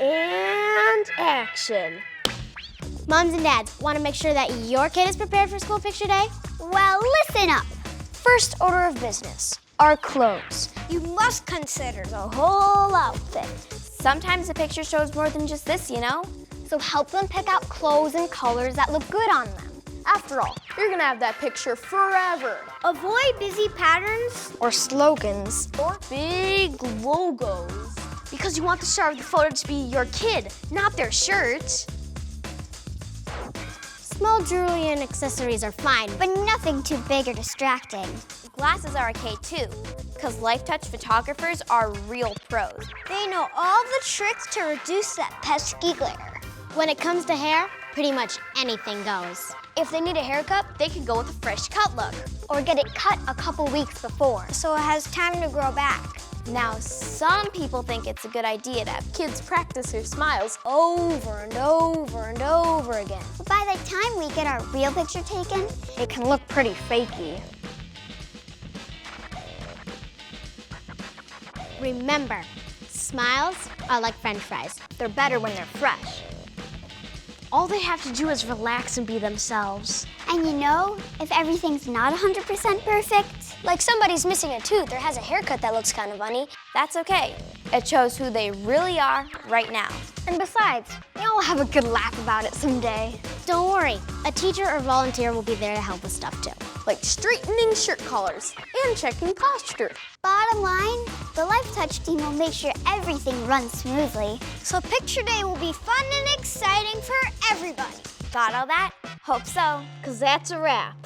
And action. Moms and dads, want to make sure that your kid is prepared for school picture day? Well, listen up. First order of business, our clothes. You must consider the whole outfit. Sometimes the picture shows more than just this, you know? So help them pick out clothes and colors that look good on them. After all, you're gonna have that picture forever. Avoid busy patterns Or slogans. Or big logos. Because you want the star of the photo to be your kid, not their shirt. Small jewelry and accessories are fine, But nothing too big or distracting. Glasses are okay too, because Lifetouch photographers are real pros. They know all the tricks to reduce that pesky glare. when it comes to hair, pretty much anything goes. If they need a haircut, They can go with a fresh cut look. or get it cut a couple weeks before, so it has time to grow back. Now, some people think it's a good idea to have Kids practice their smiles over and over and over again. But by the time we get our real picture taken, it can look pretty fakey. Remember, smiles are like French fries. They're better when they're fresh. All they have to do is relax and be themselves. And you know, if everything's not 100% perfect, like somebody's missing a tooth or has a haircut that looks kind of funny, That's okay. It shows who they really are right now. and besides, we all have a good laugh about it someday. Don't worry, a teacher or volunteer will be there to help with stuff too. Like straightening shirt collars and checking posture. Bottom line, the Lifetouch team will make sure everything runs smoothly. So picture day will be fun and exciting for everybody. Got all that? Hope so. 'Cause that's a wrap.